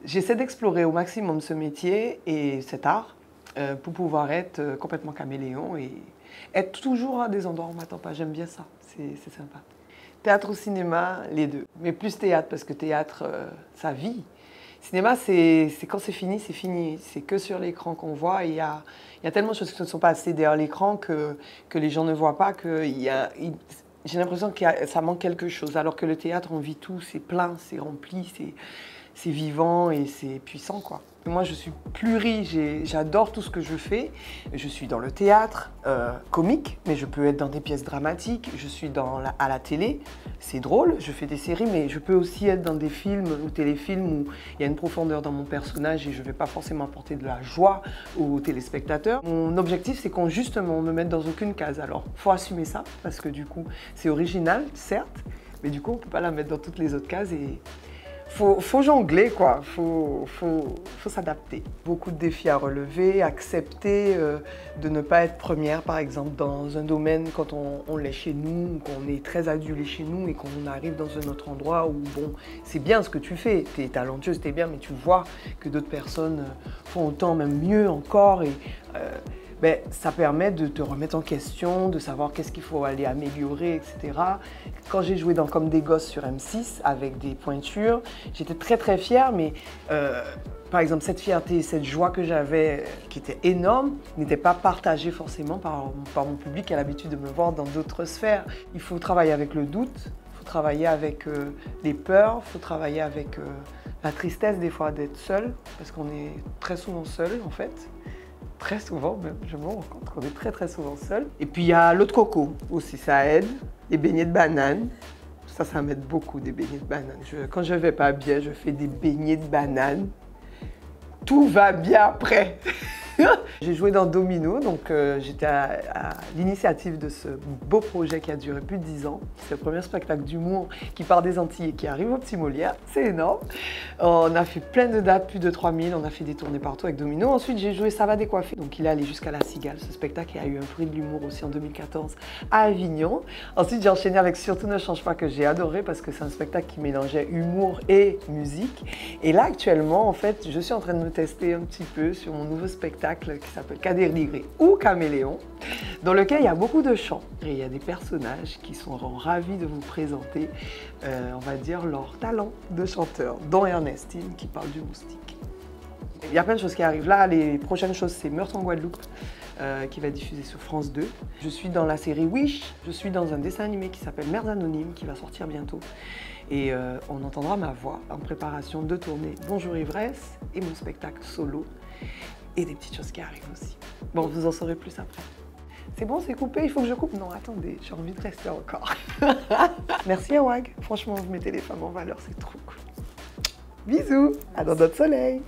J'essaie d'explorer au maximum ce métier et cet art pour pouvoir être complètement caméléon et être toujours à des endroits où on ne m'attend pas. J'aime bien ça, c'est sympa. Théâtre ou cinéma, les deux. Mais plus théâtre parce que théâtre, ça vit. Cinéma, c'est quand c'est fini, c'est fini. C'est que sur l'écran qu'on voit. Il y a tellement de choses qui ne sont pas assez derrière l'écran que les gens ne voient pas. J'ai l'impression que ça manque quelque chose. Alors que le théâtre, on vit tout, c'est plein, c'est rempli, c'est vivant et c'est puissant, quoi. Moi, je suis j'adore tout ce que je fais. Je suis dans le théâtre comique, mais je peux être dans des pièces dramatiques. Je suis à la télé, c'est drôle, je fais des séries, mais je peux aussi être dans des films ou téléfilms où il y a une profondeur dans mon personnage et je ne vais pas forcément apporter de la joie aux téléspectateurs. Mon objectif, c'est qu'on justement me mette dans aucune case. Alors, il faut assumer ça, parce que du coup, c'est original, certes, mais du coup, on ne peut pas la mettre dans toutes les autres cases et faut jongler, quoi. Faut s'adapter. Beaucoup de défis à relever, accepter de ne pas être première, par exemple, dans un domaine quand on l'est chez nous, qu'on est très adulé chez nous et qu'on arrive dans un autre endroit où, bon, c'est bien ce que tu fais, t'es talentueuse, t'es bien, mais tu vois que d'autres personnes font autant, même mieux encore. Et, ça permet de te remettre en question, de savoir qu'est-ce qu'il faut aller améliorer, etc. Quand j'ai joué dans Comme des gosses sur M6 avec des pointures, j'étais très très fière, mais par exemple cette fierté, cette joie que j'avais, qui était énorme, n'était pas partagée forcément par mon public qui a l'habitude de me voir dans d'autres sphères. Il faut travailler avec le doute, il faut travailler avec les peurs, il faut travailler avec la tristesse des fois d'être seul, parce qu'on est très souvent seul en fait. Très souvent même, je me rends compte qu'on est très très souvent seul. Et puis il y a l'eau de coco aussi, ça aide. Les beignets de banane, ça m'aide beaucoup, des beignets de banane. Quand je vais pas bien, je fais des beignets de banane. Tout va bien après. J'ai joué dans Domino, donc j'étais à l'initiative de ce beau projet qui a duré plus de 10 ans. C'est le premier spectacle d'humour qui part des Antilles et qui arrive au Petit Molière. C'est énorme. On a fait plein de dates, plus de 3000. On a fait des tournées partout avec Domino. Ensuite, j'ai joué Ça va décoiffer. Donc il est allé jusqu'à La Cigale. Ce spectacle a eu un prix de l'humour aussi en 2014 à Avignon. Ensuite, j'ai enchaîné avec Surtout ne change pas, que j'ai adoré parce que c'est un spectacle qui mélangeait humour et musique. Et là, actuellement, en fait, je suis en train de me tester un petit peu sur mon nouveau spectacle qui s'appelle Kader Ligré ou Caméléon, dans lequel il y a beaucoup de chants. Et il y a des personnages qui sont ravis de vous présenter, on va dire, leur talent de chanteur, dont Ernestine qui parle du moustique. Il y a plein de choses qui arrivent là. Les prochaines choses, c'est Meurtre en Guadeloupe, qui va diffuser sur France 2. Je suis dans la série Wish, je suis dans un dessin animé qui s'appelle Mères Anonymes, qui va sortir bientôt. Et on entendra ma voix en préparation de tournée Bonjour Ivresse et mon spectacle solo. Et des petites choses qui arrivent aussi. Bon, vous en saurez plus après. C'est bon, c'est coupé, il faut que je coupe? Non, attendez, j'ai envie de rester encore. Merci à WAG. Franchement, vous mettez les femmes en valeur, c'est trop cool. Bisous, à dans d'autres soleils.